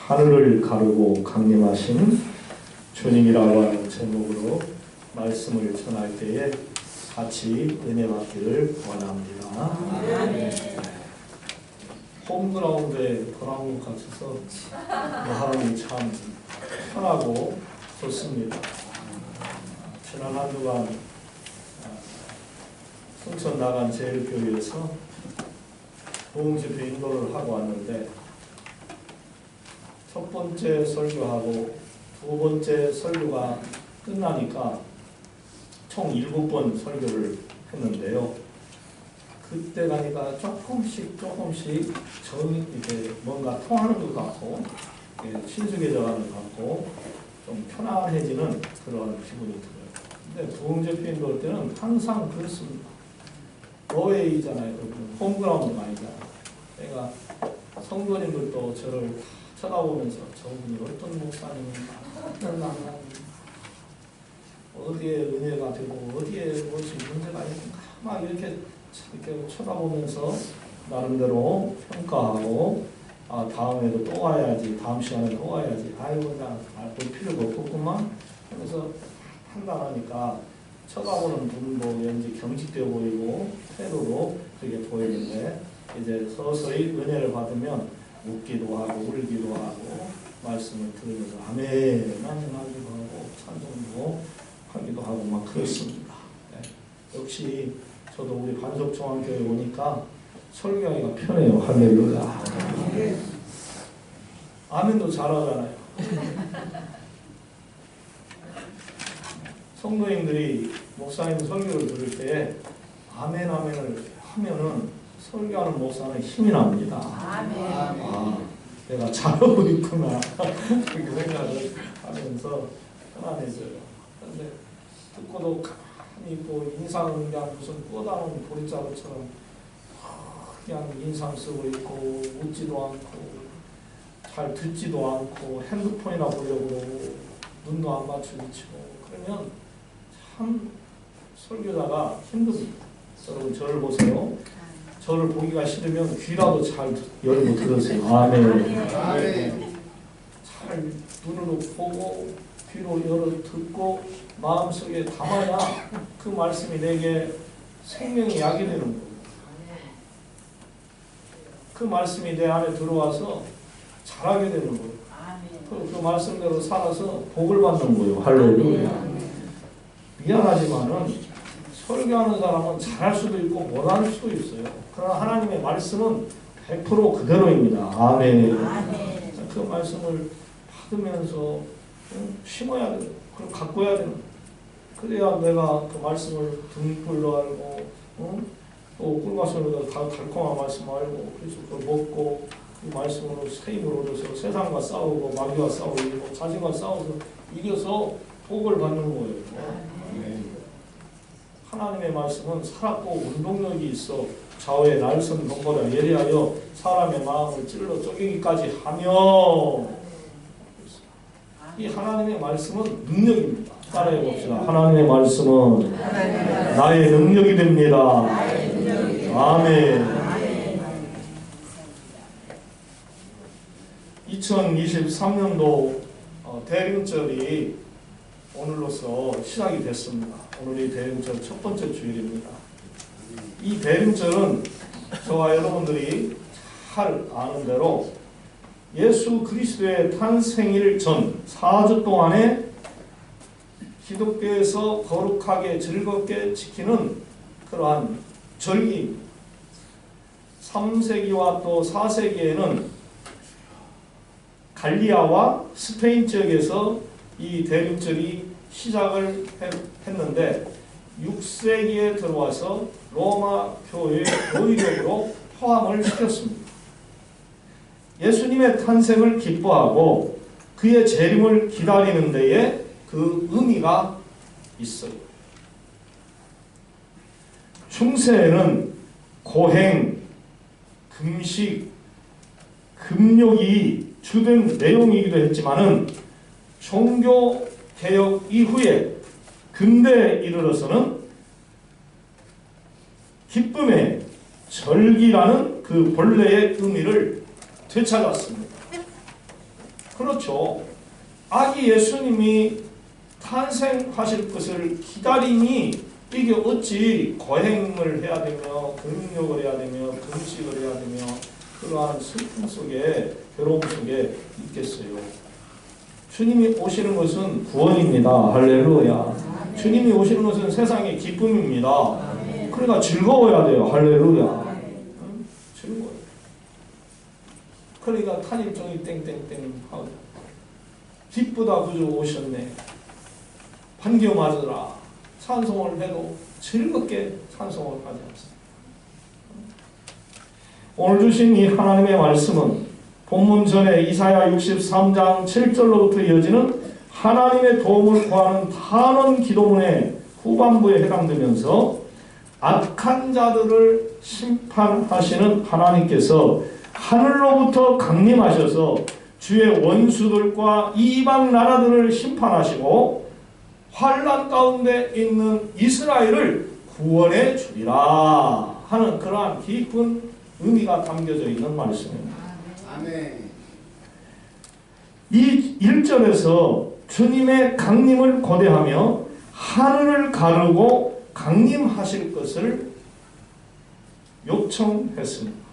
하늘을 가르고 강림하신 주님이라고 하는 제목으로 말씀을 전할 때에 같이 은혜 받기를 원합니다. 홈그라운드에 돌아온 것 같아서 마음이 참 편하고 좋습니다. 지난 한 주간 순천 나간 제일교회에서 부흥집회 인도를 하고 왔는데 첫 번째 설교하고 두 번째 설교가 끝나니까 총 7번 설교를 했는데요. 그때 가니까 조금씩 이렇게 뭔가 통하는 것 같고 친숙해져가는 것 같고 좀 편안해지는 그런 기분이 들어요. 근데 부흥집회 인도할 때는 항상 그렇습니다. 어웨이잖아요. 홈그라운드가 아니잖아요. 내가 성도님들도 저를 쳐다보면서 저분이 어떤 목사님인가, 어떤 남자인가, 어디에 은혜가 되고 어디에 무엇이 문제가 있는가 막 이렇게 쳐다보면서 나름대로 평가하고 다음에도 또 와야지, 다음 시간에 또 와야지, 아이고 나 볼 필요가 없겠구만 하면서 판단하니까 쳐다보는 분도 왠지 경직되어 보이고 태도도 그렇게 보이는데 이제 서서히 은혜를 받으면 웃기도 하고 울기도 하고 말씀을 들으면서 아멘 하기도 하고 찬송도 하기도 하고 막 그렇습니다. 네. 역시 저도 우리 반석중앙교회 오니까 설교하기가 편해요. 할렐루야. 아멘도 잘하잖아요. 성도님들이 목사님 설교를 들을 때 아멘 아멘을 하면은 설교하는 목사는 힘이 납니다. 아멘. 내가 잘하고 있구나 그렇게 생각을 하면서 편안해져요. 그런데 듣고도 가만히 있고 인상은 그냥 무슨 뻗어놓은 보리자루처럼 그냥 인상 쓰고 있고 웃지도 않고 잘 듣지도 않고 핸드폰이나 보려고 그러고 눈도 안 맞추고 치고 그러면 참 설교자가 힘듭니다. 여러분 저를 보세요. 저를 보기가 싫으면 귀라도 잘 열고 들으세요. 아멘. 잘 눈으로 보고 귀로 열어 듣고 마음속에 담아야 그 말씀이 내게 생명의 약이 되는 거예요. 그 말씀이 내 안에 들어와서 잘하게 되는 거예요. 그 말씀대로 살아서 복을 받는 거예요. 할렐루야. 미안하지만은 설교하는 사람은 잘할 수도 있고 못할 수도 있어요. 그러나 하나님의 말씀은 100% 그대로입니다. 아멘. 그 말씀을 받으면서 심어야 돼요. 그럼 가꿔야 돼요. 그래야 내가 그 말씀을 등불로 알고 또 꿀맛으로 달콤한 말씀 알고 그래서 그걸 먹고 그 말씀으로 새 힘을 얻어서 세상과 싸우고 마귀와 싸우고 자신과 싸워서 이겨서 복을 받는 거예요. 하나님의 말씀은 살았고 운동력이 있어 좌우의 날선 검보다 예리하여 사람의 마음을 찔러 쪼개기까지 하며 이 하나님의 말씀은 능력입니다. 따라해 봅시다. 하나님의 말씀은 나의 능력이 됩니다. 아멘. 2023년도 대림절이 오늘로서 시작이 됐습니다. 오늘이 대림절 첫 번째 주일입니다. 이 대림절은 저와 여러분들이 잘 아는 대로 예수 그리스도의 탄생일 전 4주 동안에 기독교에서 거룩하게 즐겁게 지키는 그러한 절기입니다. 3세기와 또 4세기에는 갈리아와 스페인 지역에서 이 대림절이 시작을 했는데 6세기에 들어와서 로마 교회의 교리력으로 포함을 시켰습니다. 예수님의 탄생을 기뻐하고 그의 재림을 기다리는 데에 그 의미가 있어요. 중세에는 고행, 금식, 금욕이 주된 내용이기도 했지만은 종교 개혁 이후에 근대에 이르러서는 기쁨의 절기라는 그 본래의 의미를 되찾았습니다. 그렇죠. 아기 예수님이 탄생하실 것을 기다림이 이게 어찌 거행을 해야 되며 금욕을 해야 되며 금식을 해야 되며 그러한 슬픔 속에 괴로움 속에 있겠어요. 주님이 오시는 것은 구원입니다. 할렐루야. 주님이 오시는 것은 세상의 기쁨입니다. 그러니까 즐거워야 돼요. 할렐루야. 즐거워요. 그러니까 탄일종이 땡땡땡 하고 기쁘다 구주 오셨네. 반겨 맞으라. 찬송을 해도 즐겁게 찬송을 하지 않습니다. 오늘 주신 이 하나님의 말씀은 본문 전에 이사야 63장 7절로부터 이어지는 하나님의 도움을 구하는 탄원 기도문의 후반부에 해당되면서 악한 자들을 심판하시는 하나님께서 하늘로부터 강림하셔서 주의 원수들과 이방 나라들을 심판하시고 환난 가운데 있는 이스라엘을 구원해 주리라 하는 그러한 깊은 의미가 담겨져 있는 말씀입니다. 아멘. 이 1절에서 주님의 강림을 고대하며 하늘을 가르고 강림하실 것을 요청했습니다.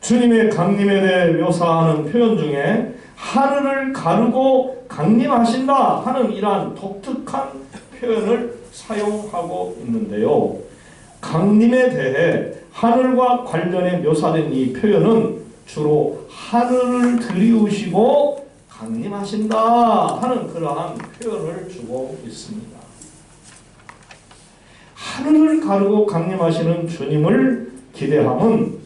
주님의 강림에 대해 묘사하는 표현 중에 하늘을 가르고 강림하신다 하는 이러한 독특한 표현을 사용하고 있는데요. 강림에 대해 하늘과 관련해 묘사된 이 표현은 주로 하늘을 들이우시고 강림하신다 하는 그러한 표현을 주고 있습니다. 하늘을 가르고 강림하시는 주님을 기대함은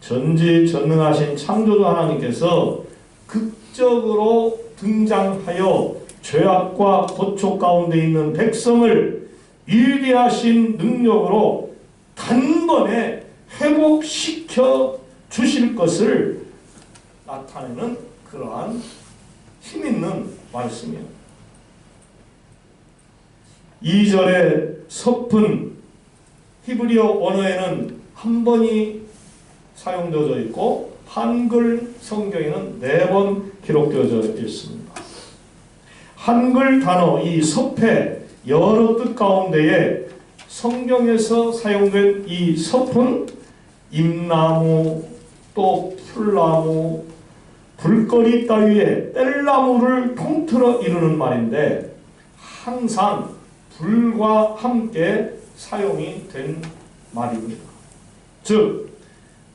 전지전능하신 창조주 하나님께서 극적으로 등장하여 죄악과 고초 가운데 있는 백성을 위대하신 능력으로 단번에 회복시켜 주실 것을 나타내는 그러한 힘있는 말씀이에요. 2절의 섭은 히브리어 언어에는 한 번이 사용되어져 있고 한글 성경에는 4번 기록되어져 있습니다. 한글 단어 이 섭의 여러 뜻 가운데에 성경에서 사용된 이 섭은 임나무 또 풀나무 불거리 따위에 뗄나무를 통틀어 이루는 말인데 항상 불과 함께 사용이 된 말입니다. 즉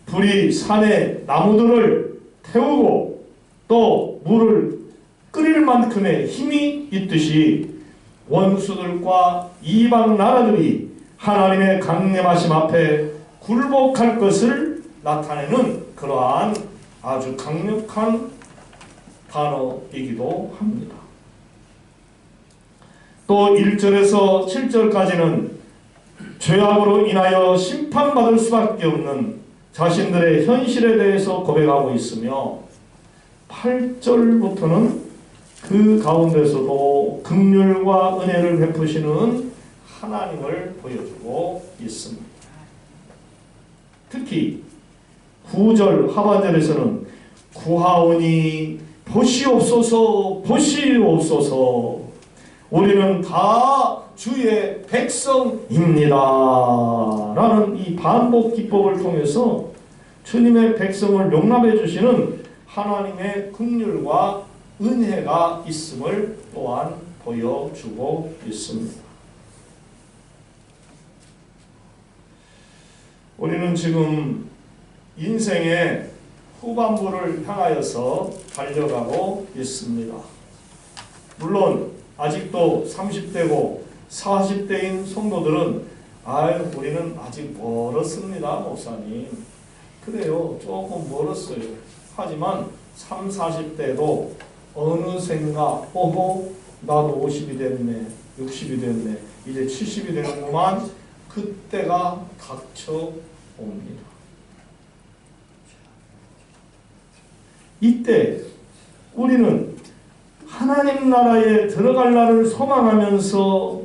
불이 산의 나무들을 태우고 또 물을 끓일 만큼의 힘이 있듯이 원수들과 이방 나라들이 하나님의 강림하심 앞에 굴복할 것을 나타내는 그러한 아주 강력한 단어이기도 합니다. 또 1절에서 7절까지는 죄악으로 인하여 심판받을 수밖에 없는 자신들의 현실에 대해서 고백하고 있으며 8절부터는 그 가운데서도 긍휼과 은혜를 베푸시는 하나님을 보여주고 있습니다. 특히 9절 하반절에서는 구하오니 보시옵소서 보시옵소서 우리는 다 주의 백성입니다 라는 이 반복 기법을 통해서 주님의 백성을 용납해 주시는 하나님의 긍휼과 은혜가 있음을 또한 보여주고 있습니다. 우리는 지금 인생의 후반부를 향하여서 달려가고 있습니다. 물론 아직도 30대고 40대인 성도들은 우리는 아직 멀었습니다 목사님. 그래요, 조금 멀었어요. 하지만 30, 40대도 어느샌가 나도 50이 됐네 60이 됐네 이제 70이 되는구만 그때가 닥쳐옵니다. 이때 우리는 하나님 나라에 들어갈 날을 소망하면서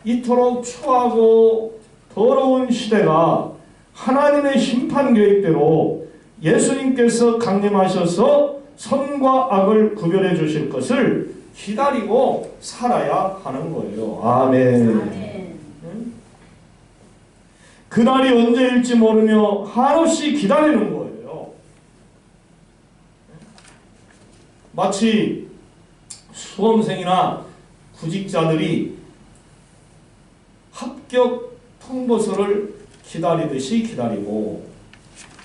이토록 추하고 더러운 시대가 하나님의 심판 계획대로 예수님께서 강림하셔서 선과 악을 구별해 주실 것을 기다리고 살아야 하는 거예요. 아멘. 아멘. 그날이 언제일지 모르며 한없이 기다리는 거예요. 마치 수험생이나 구직자들이 합격 통보서를 기다리듯이 기다리고,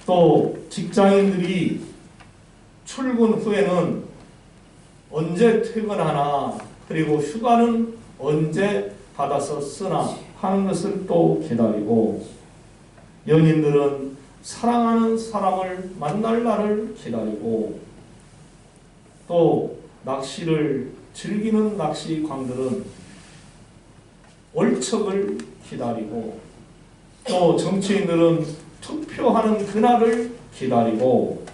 또 직장인들이 출근 후에는 언제 퇴근하나, 그리고 휴가는 언제 받아서 쓰나 하는 것을 또 기다리고, 연인들은 사랑하는 사람을 만날 날을 기다리고, 또 낚시를 즐기는 낚시광들은 월척을 기다리고, 또 정치인들은 투표하는 그날을 기다리고,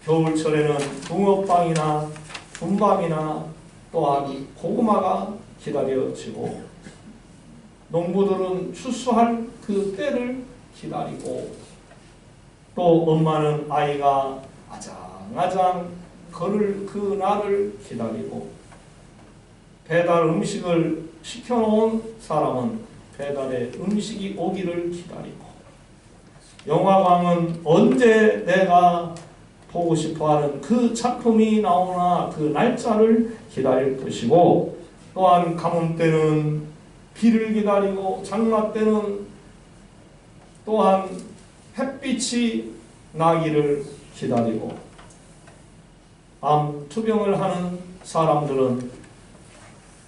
겨울철에는 붕어빵이나 분밤이나 또한 고구마가 기다려지고, 농부들은 추수할 그 때를 기다리고, 또 엄마는 아이가 아장아장 걸을 그 날을 기다리고, 배달 음식을 시켜놓은 사람은 배달의 음식이 오기를 기다리고, 영화관은 언제 내가 보고 싶어하는 그 작품이 나오나 그 날짜를 기다릴 것이고, 또한 가뭄 때는 비를 기다리고, 장마 때는 또한 햇빛이 나기를 기다리고, 암 투병을 하는 사람들은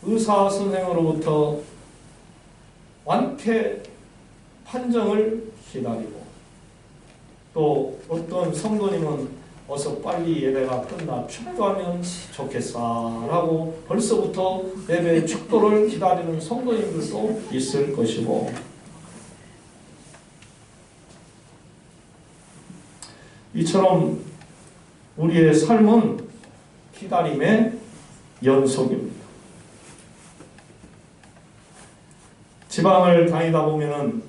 의사 선생으로부터 완쾌 판정을 기다리고, 또 어떤 성도님은 어서 빨리 예배가 끝나 축도하면 좋겠어라고 벌써부터 예배 축도를 기다리는 성도님들도 있을 것이고, 이처럼 우리의 삶은 기다림의 연속입니다. 지방을 다니다 보면은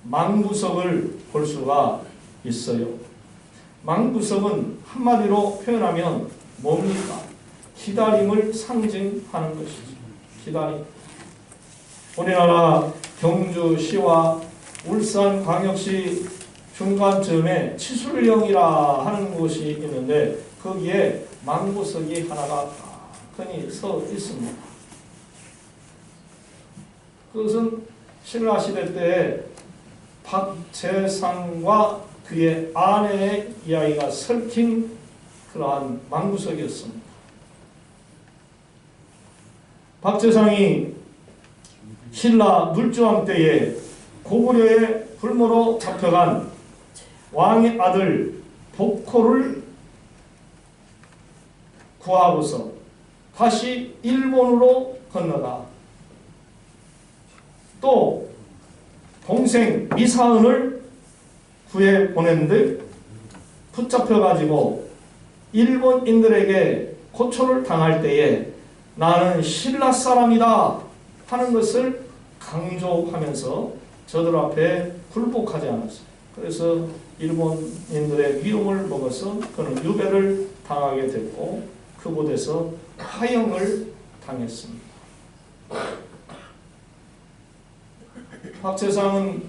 망부석을 볼 수가 있어요. 망부석은 한마디로 표현하면 뭡니까? 기다림을 상징하는 것이죠. 기다림. 우리나라 경주시와 울산광역시 중간쯤에 치술령이라 하는 곳이 있는데, 거기에 망부석이 하나가 흔히 서 있습니다. 그것은 신라시대 때에 박재상과 그의 아내의 이야기가 설킨 그러한 망부석이었습니다. 박재상이 신라 물주왕 때에 고구려의 불모로 잡혀간 왕의 아들 복호를 구하고서 다시 일본으로 건너가, 또 동생 미사은을 구해 보냈는데 붙잡혀가지고 일본인들에게 고초를 당할 때에 나는 신라 사람이다 하는 것을 강조하면서 저들 앞에 굴복하지 않았어요. 그래서 일본인들의 미움을 먹어서 그는 유배를 당하게 됐고, 그곳에서 화형을 당했습니다. 박재상은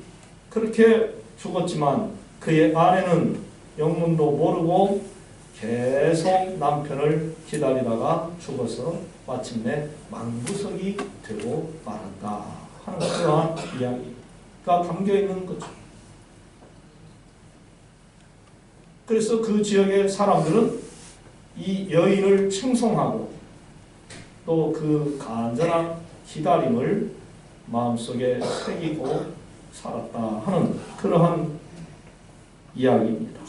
그렇게 죽었지만 그의 아내는 영문도 모르고 계속 남편을 기다리다가 죽어서 마침내 망부석이 되고 말았다 하는 그러한 이야기가 담겨있는 거죠. 그래서 그 지역의 사람들은 이 여인을 칭송하고, 또 그 간절한 기다림을 마음속에 새기고 살았다 하는 그러한 이야기입니다.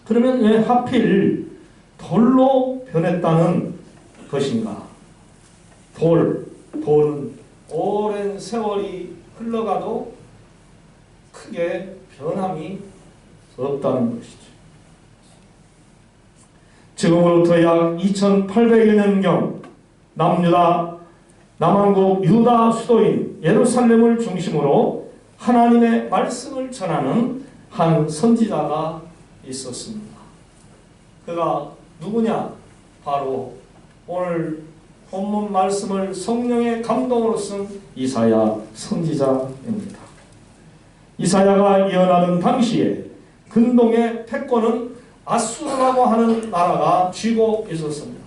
그러면 왜 하필 돌로 변했다는 것인가? 돌은 오랜 세월이 흘러가도 크게 변함이 없다는 것이죠. 지금으로부터 약 2800여 년경 남한국 유다 수도인 예루살렘을 중심으로 하나님의 말씀을 전하는 한 선지자가 있었습니다. 그가 누구냐? 바로 오늘 본문 말씀을 성령의 감동으로 쓴 이사야 선지자입니다. 이사야가 예언하던 당시에 근동의 패권은 아수르라고 하는 나라가 쥐고 있었습니다.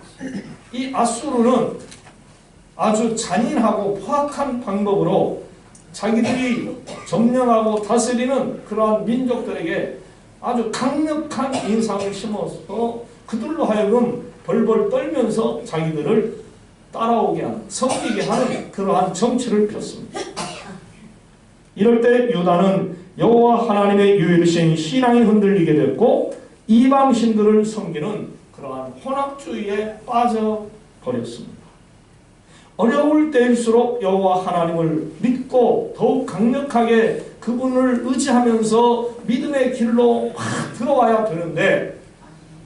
이 아수르는 아주 잔인하고 포악한 방법으로 자기들이 점령하고 다스리는 그러한 민족들에게 아주 강력한 인상을 심어서 그들로 하여금 벌벌 떨면서 자기들을 따라오게 하는, 섬기게 하는 그러한 정치를 폈습니다. 이럴 때 유다는 여호와 하나님의 유일신 신앙이 흔들리게 됐고 이방 신들을 섬기는 그러한 혼합주의에 빠져버렸습니다. 어려울 때일수록 여호와 하나님을 믿고 더욱 강력하게 그분을 의지하면서 믿음의 길로 확 들어와야 되는데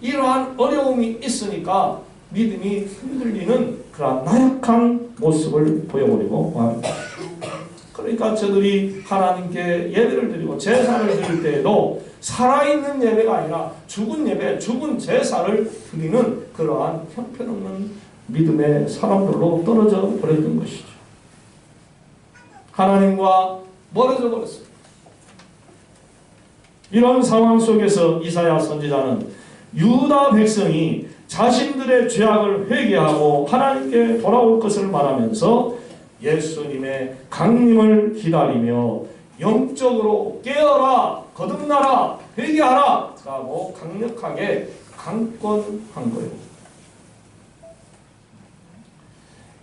이러한 어려움이 있으니까 믿음이 흔들리는 그런 나약한 모습을 보여버리고 합니다. 그러니까 저들이 하나님께 예배를 드리고 제사를 드릴 때에도 살아있는 예배가 아니라 죽은 예배, 죽은 제사를 드리는 그러한 형편없는 믿음의 사람들로 떨어져 버렸던 것이죠. 하나님과 멀어져 버렸습니다. 이런 상황 속에서 이사야 선지자는 유다 백성이 자신들의 죄악을 회개하고 하나님께 돌아올 것을 말하면서 예수님의 강림을 기다리며 영적으로 깨어라, 거듭나라, 회개하라 라고 강력하게 강권한 거예요.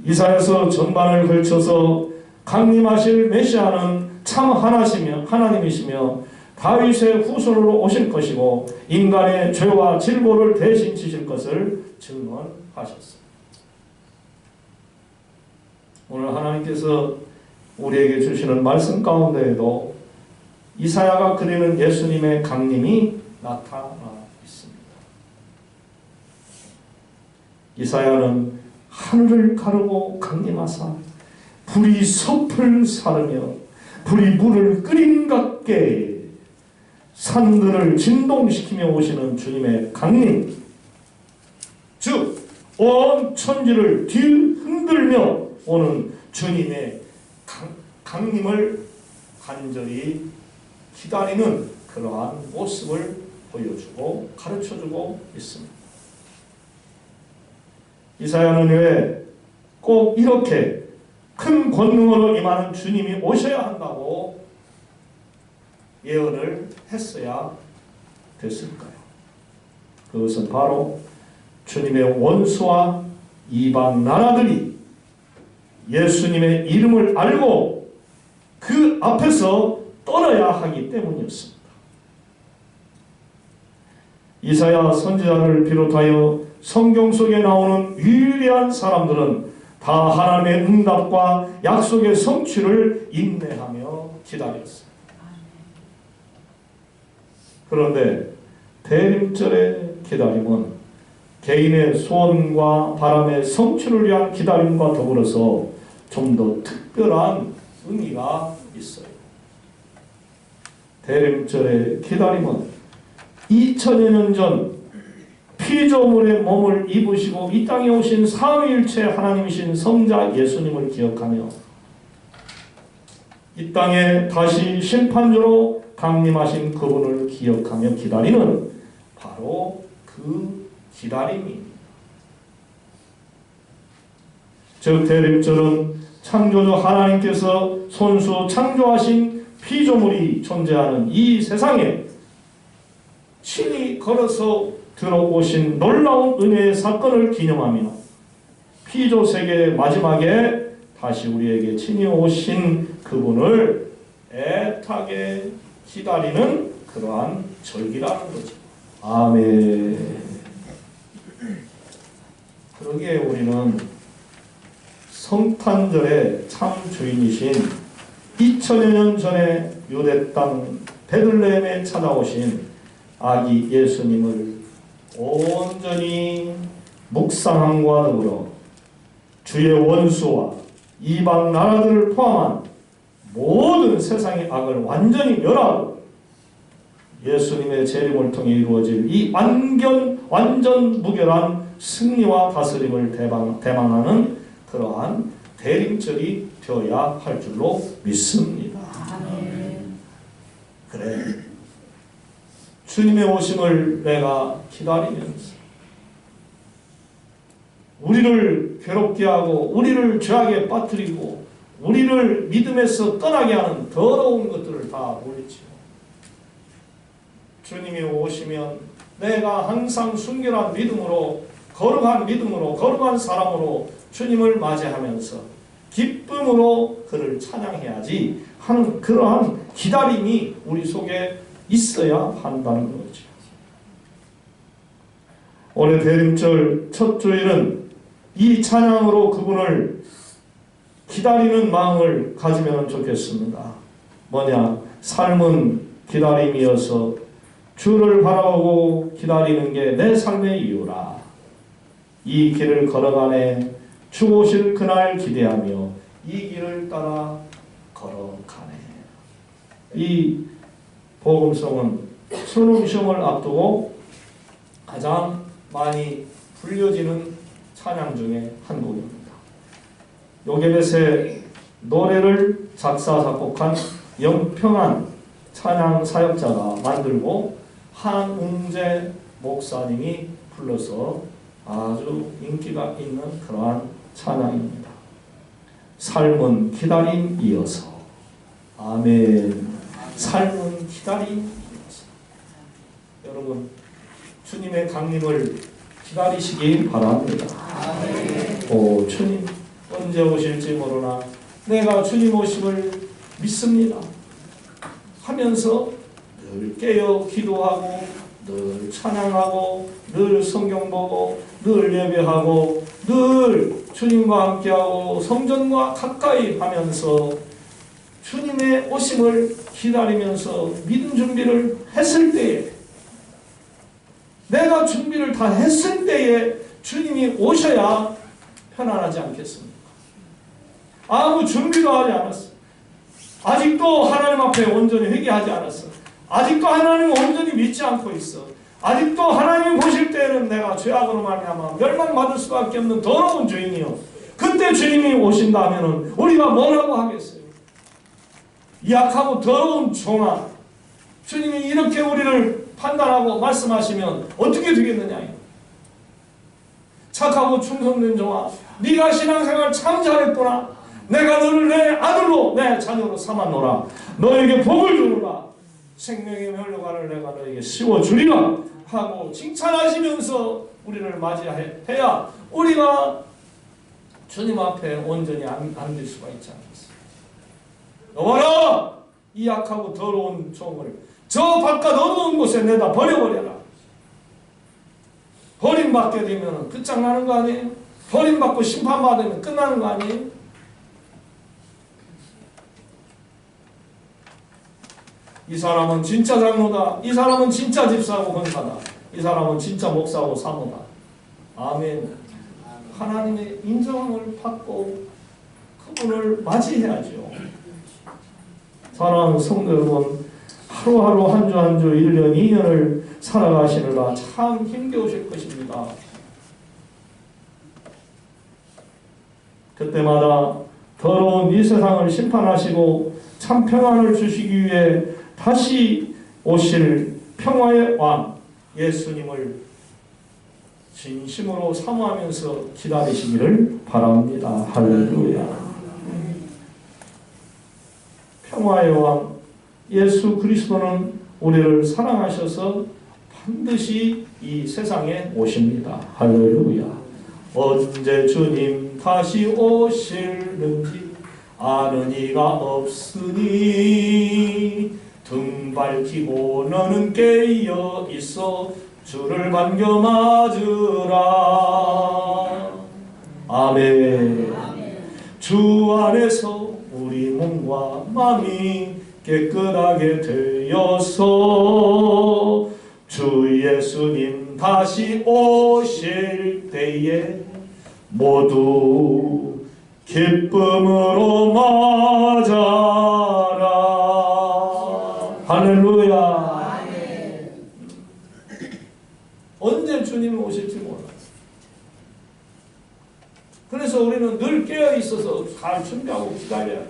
이사야서 전반을 걸쳐서 강림하실 메시아는 참 하나님이시며 다윗의 후손으로 오실 것이고 인간의 죄와 질고를 대신 지실 것을 증언하셨습니다. 오늘 하나님께서 우리에게 주시는 말씀 가운데에도 이사야가 그리는 예수님의 강림이 나타나 있습니다. 이사야는 하늘을 가르고 강림하사 불이 섭을 사르며 불이 물을 끓임 같게 산들을 진동시키며 오시는 주님의 강림, 즉 온 천지를 뒤흔들며 오는 주님의 강림을 간절히 기다리는 그러한 모습을 보여주고 가르쳐주고 있습니다. 이사야는 왜 꼭 이렇게 큰 권능으로 임하는 주님이 오셔야 한다고 예언을 했어야 됐을까요? 그것은 바로 주님의 원수와 이방 나라들이 예수님의 이름을 알고 그 앞에서 떠나야 하기 때문이었습니다. 이사야 선지자를 비롯하여 성경 속에 나오는 위대한 사람들은 다 하나님의 응답과 약속의 성취를 인내하며 기다렸습니다. 그런데 대림절의 기다림은 개인의 소원과 바람의 성취를 위한 기다림과 더불어서 좀 더 특별한 의미가 있어요. 대림절의 기다림은 2000여 년 전 피조물의 몸을 입으시고 이 땅에 오신 삼위일체 하나님이신 성자 예수님을 기억하며 이 땅에 다시 심판주로 강림하신 그분을 기억하며 기다리는 바로 그 기다림입니다. 즉 대림절은 창조주 하나님께서 손수 창조하신 피조물이 존재하는 이 세상에 친히 걸어서 들어오신 놀라운 은혜의 사건을 기념하며 피조세계의 마지막에 다시 우리에게 친히 오신 그분을 애타게 기다리는 그러한 절기라는 거죠. 아멘. 그러기에 우리는 성탄절의 참 주인이신 2000여 년 전에 유대 땅 베들레헴에 찾아오신 아기 예수님을 온전히 묵상함과 더불어 주의 원수와 이방 나라들을 포함한 모든 세상의 악을 완전히 멸하고 예수님의 재림을 통해 이루어질 이 완전 무결한 승리와 다스림을 대망하는 그러한 대림절이 되어야 할 줄로 믿습니다. 그래, 주님의 오심을 내가 기다리면서 우리를 괴롭게 하고 우리를 죄악에 빠뜨리고 우리를 믿음에서 떠나게 하는 더러운 것들을 다 물리치고 주님이 오시면 내가 항상 순결한 믿음으로 거룩한 사람으로 주님을 맞이하면서 기쁨으로 그를 찬양해야지 하는 그러한 기다림이 우리 속에 있어야 한다는 거죠. 올해 대림절 첫 주일은 이 찬양으로 그분을 기다리는 마음을 가지면 좋겠습니다. 뭐냐? 삶은 기다림이어서 주를 바라보고 기다리는 게 내 삶의 이유라. 이 길을 걸어가네. 주 오실 그날 기대하며 이 길을 따라 걸어가네. 이 복음송은 수능 시험을 앞두고 가장 많이 불려지는 찬양 중에 한 곡입니다. 요게벳의 노래를 작사 작곡한 영평한 찬양 사역자가 만들고 한웅재 목사님이 불러서 아주 인기가 있는 그러한 찬양입니다. 삶은 기다림이어서. 아멘. 삶은 기다림이어서. 여러분, 주님의 강림을 기다리시기 바랍니다. 오, 주님 언제 오실지 모르나 내가 주님 오심을 믿습니다 하면서 늘 깨어 기도하고 늘 찬양하고 늘 성경 보고 늘 예배하고 늘 주님과 함께하고 성전과 가까이 하면서 주님의 오심을 기다리면서 믿음 준비를 했을 때에, 내가 준비를 다 했을 때에 주님이 오셔야 편안하지 않겠습니까? 아무 준비도 하지 않았어. 아직도 하나님 앞에 온전히 회개하지 않았어. 아직도 하나님을 온전히 믿지 않고 있어. 아직도 하나님 보실 때에는 내가 죄악으로 말미암아 멸망받을 수밖에 없는 더러운 죄인이요. 그때 주님이 오신다면 우리가 뭐라고 하겠어요? 이 악하고 더러운 종아, 주님이 이렇게 우리를 판단하고 말씀하시면 어떻게 되겠느냐. 착하고 충성된 종아, 네가 신앙생활 참 잘했구나. 내가 너를 내 아들로 내 자녀로 삼았노라. 너에게 복을 주노라. 생명의 면류관을 내가 너에게 씌워주리라 하고 칭찬하시면서 우리를 맞이해야 우리가 주님 앞에 온전히 앉을 수가 있지 않겠습니까? 여봐라! 이 악하고 더러운 종을 저 바깥 어두운 곳에 내다 버려버려라. 버림받게 되면 끝장나는 거 아니에요? 버림받고 심판받으면 끝나는 거 아니에요? 이 사람은 진짜 장로다. 이 사람은 진짜 집사고 권사다. 이 사람은 진짜 목사고 사모다. 아멘. 하나님의 인정을 받고 그분을 맞이해야죠. 사랑하는 성도 여러분, 하루하루 한 주 한 주 1년 2년을 살아가시느라 참 힘겨우실 것입니다. 그때마다 더러운 이 세상을 심판하시고 참 평안을 주시기 위해 다시 오실 평화의 왕 예수님을 진심으로 사모하면서 기다리시기를 바랍니다. 할렐루야. 평화의 왕 예수 그리스도는 우리를 사랑하셔서 반드시 이 세상에 오십니다. 할렐루야. 언제 주님 다시 오실는지 아는 이가 없으니 등 밝히고 너는 깨어 있어 주를 반겨 맞으라. 아멘. 주 안에서 우리 몸과 마음이 깨끗하게 되어서 주 예수님 다시 오실 때에 모두 기쁨으로 맞아라. 할렐루야. 언제 주님이 오실지 몰라요. 그래서 우리는 늘 깨어 있어서 잘 준비하고 기다려야 해요.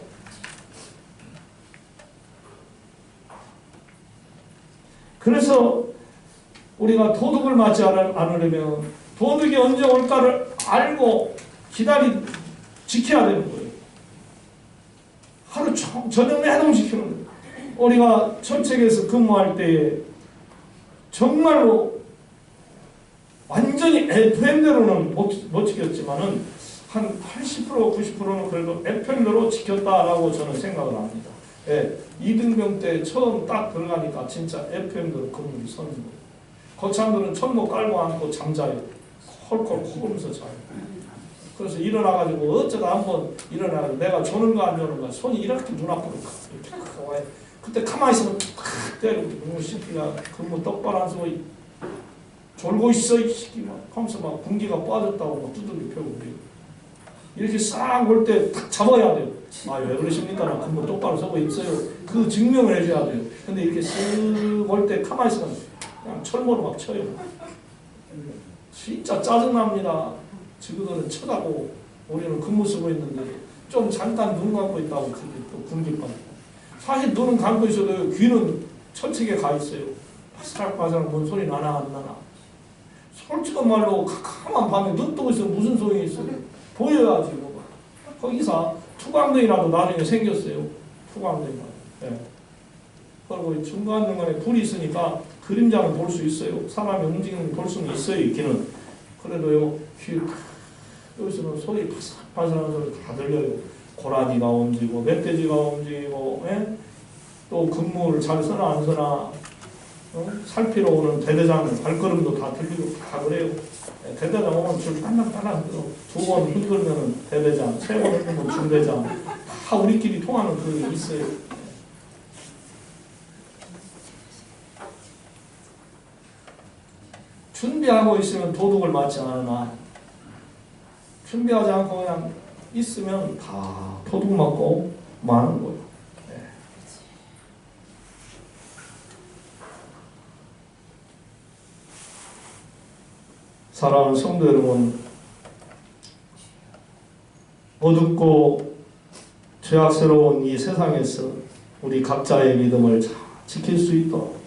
그래서 우리가 도둑을 맞지 않으려면 도둑이 언제 올까를 알고 지켜야 되는 거예요. 하루 저녁 내내 지키는 거예요. 우리가 철책에서 근무할 때에 정말로 완전히 FM대로는 못 지켰지만은 한 80% 90%는 그래도 FM대로 지켰다라고 저는 생각을 합니다. 예, 이등병 때 처음 딱 들어가니까 진짜 FM대로 근무를 서는 거예요. 거참들은 천목 깔고 앉고 잠자요. 콜콜 코면서 자요. 그래서 일어나가지고 어쩌다 한번 일어나가지고 내가 조는가 안 조는가 손이 이렇게 눈앞으로 이렇게 와요. 그때 가만히 있으면 탁 때리고 너무 시키가 근무 똑바로 안 쓰고 졸고 있어 이 새끼 막 하면서 막 군기가 빠졌다고 막 두들겨 펴고 그래요. 이렇게 싹 올 때 탁 잡아야 돼요. 아, 왜 그러십니까? 나 근무 똑바로 서고 있어요. 그 증명을 해줘야 돼요. 근데 이렇게 쓱 올 때 가만히 있으면 그냥 철모로 막 쳐요. 진짜 짜증납니다. 지금은 쳐다고 우리는 근무 쓰고 있는데 좀 잠깐 눈 감고 있다고 그게 또 군기 빠지고 사실 눈은 감고 있어도 귀는 철책에 가 있어요. 바삭바삭 뭔 소리 나나 안 나나. 솔직한 말로 캄캄한 밤에 눈 뜨고 있으면 무슨 소용이 있어요. 보여야지 뭐가. 거기서 투광등이라도 나중에 생겼어요. 투광등이라도. 네. 그리고 중간중간에 불이 있으니까 그림자는 볼 수 있어요. 사람이 움직이는 볼 수는 있어요. 있기는. 그래도요. 귀 여기서는 소리 바삭바삭한 소리 다 들려요. 고라니가 움직이고 멧돼지가 움직이고 예? 또 근무를 잘 서나 안 서나 살피러 오는 대대장 발걸음도 다 들리고 다 그래요. 예, 대대장 오면 줄 딸랑딸랑 두 번 흔들면 대대장, 세 번 흔들면 중대장 다 우리끼리 통하는 그게 있어요. 준비하고 있으면 도둑을 맞지 않으나 준비하지 않고 그냥 있으면 다 도둑 맞고 마는 거예요. 네. 사랑하는 성도 여러분, 어둡고 죄악스러운 이 세상에서 우리 각자의 믿음을 잘 지킬 수 있도록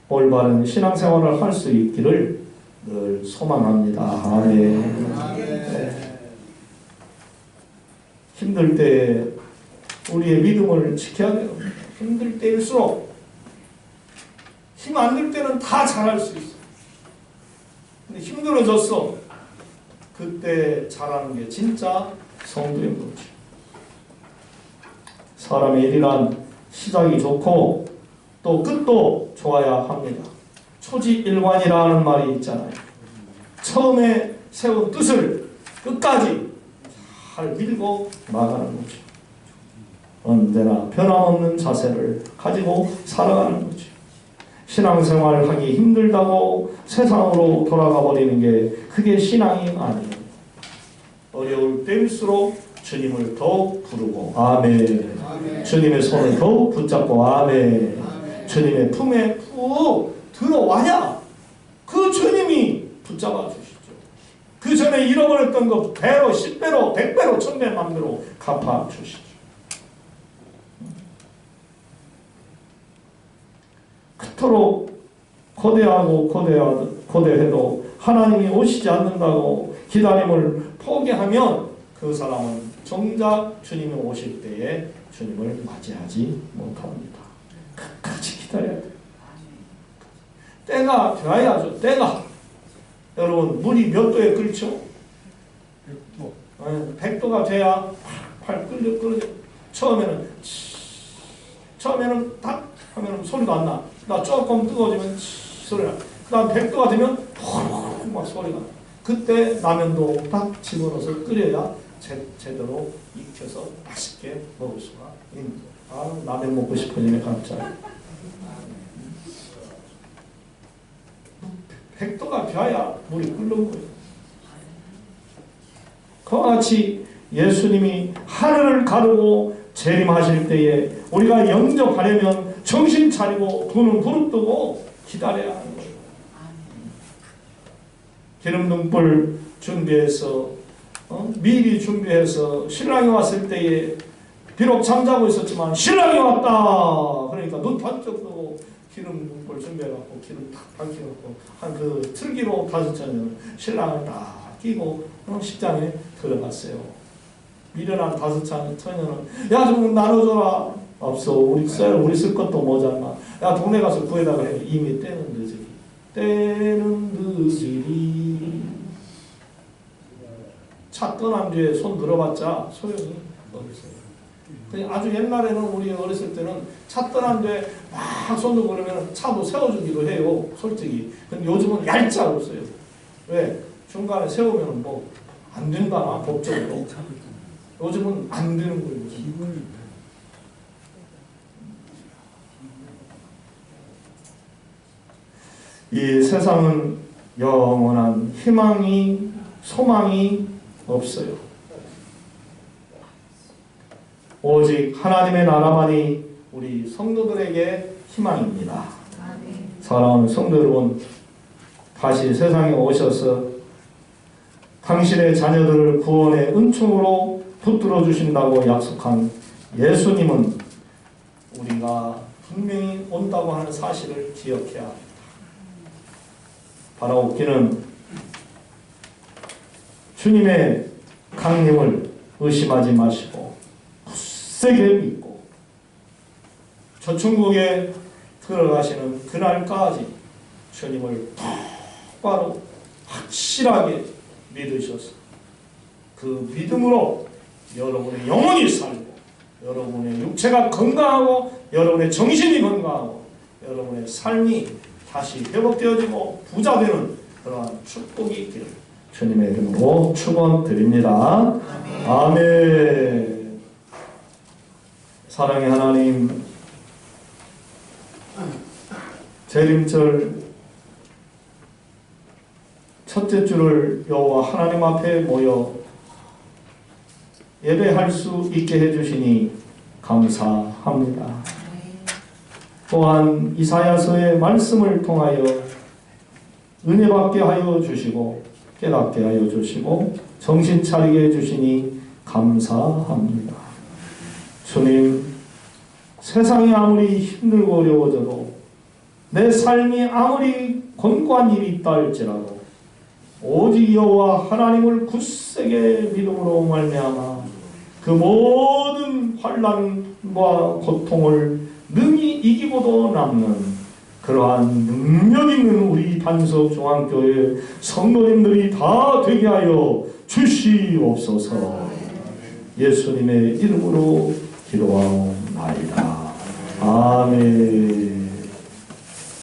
올바른 신앙생활을 할 수 있기를 늘 소망합니다. 아멘. 네. 힘들 때 우리의 믿음을 지켜야 돼요. 힘들 때일수록 힘 안 들 때는 다 잘할 수 있어. 근데 힘들어졌어. 그때 잘하는 게 진짜 성도인 거죠. 사람의 일이란 시작이 좋고 또 끝도 좋아야 합니다. 초지일관이라는 말이 있잖아요. 처음에 세운 뜻을 끝까지 잘 밀고 나가는 거죠. 언제나 변함없는 자세를 가지고 살아가는 거죠. 신앙생활을 하기 힘들다고 세상으로 돌아가 버리는 게 그게 신앙이 아니에요. 어려울 때일수록 주님을 더욱 부르고 아멘. 아멘. 주님의 손을 더욱 붙잡고 아멘. 아멘. 주님의 품에 푹 들어와야 그 주님이 붙잡아 주시죠. 그 전에 잃어버렸던 것 배로 10배로 100배로 1000배 만배로 갚아 주시죠. 그토록 고대해도 하나님이 오시지 않는다고 기다림을 포기하면 그 사람은 정작 주님이 오실 때에 주님을 맞이하지 못합니다. 끝까지 기다려야 돼요. 때가 되어야죠. 때가. 여러분 물이 몇 도에 끓죠? 100도. 100도가 돼야 팔 끓여. 처음에는 딱 하면 소리가 안 나. 나 조금 뜨거워지면 소리가 나. 그 다음 100도가 되면 막 소리가 나. 그때 라면도 딱 집어넣어서 끓여야 제대로 익혀서 맛있게 먹을 수가 있는 거예요. 아, 라면 먹고 싶어지네 갑자기. 100도가 되어야 물이 끓는 거예요. 그와 같이 예수님이 하늘을 가르고 재림하실 때에 우리가 영접하려면 정신 차리고 두 눈 부릅뜨고 기다려야 하는 거예요. 기름 등불 준비해서 미리 준비해서 신랑이 왔을 때에 비록 잠자고 있었지만 신랑이 왔다 그러니까 눈 번쩍 뜨고 기름 등불 준비해갖고 기름 탁 밝혀갖고 한 그 틀기로 5처녀는 신랑을 딱 끼고 식장에 들어갔어요. 미련한 5처녀는 야 좀 나눠줘라. 없어. 우리 쓸 것도 모자라. 야 동네 가서 구해다가 해. 이미 때는 늦으리. 때는 늦으리. 차 떠난 뒤에 손 들어봤자 소용이 없어요. 그냥 아주 옛날에는 우리 어렸을 때는 차 떠난 뒤에 막 손도 그러면 차도 세워주기도 해요. 솔직히. 근데 요즘은 얄짤 없어요. 왜? 중간에 세우면 뭐 안 된다나 법적으로. 요즘은 안 되는 거예요. 이 세상은 영원한 희망이 소망이 없어요. 오직 하나님의 나라만이 우리 성도들에게 희망입니다. 사랑하는 성도 여러분, 다시 세상에 오셔서 당신의 자녀들을 구원의 은총으로 붙들어 주신다고 약속한 예수님은 우리가 분명히 온다고 하는 사실을 기억해야 합니다. 바라옵기는 주님의 강림을 의심하지 마시고 굳세게 믿고 저 천국에 들어가시는 그날까지 주님을 똑바로 확실하게 믿으셔서 그 믿음으로 여러분의 영혼이 살고 여러분의 육체가 건강하고 여러분의 정신이 건강하고 여러분의 삶이 다시 회복되어지고 부자되는 그러한 축복이 있기를 주님의 이름으로 축원드립니다. 아멘. 사랑의 하나님, 재림절 첫째 주를 여호와 하나님 앞에 모여 예배할 수 있게 해주시니 감사합니다. 또한 이사야서의 말씀을 통하여 은혜 받게 하여 주시고 깨닫게 하여 주시고 정신 차리게 해주시니 감사합니다. 주님, 세상이 아무리 힘들고 어려워져도 내 삶이 아무리 권고한 일이 있다 할지라도 오직 여호와 하나님을 굳세게 믿음으로 말미암아 그 모든 환난과 고통을 능히 이기고도 남는 그러한 능력 있는 우리 반석 중앙교회 성도님들이 다 되게 하여 주시옵소서. 예수님의 이름으로 기도하옵나이다. 아멘.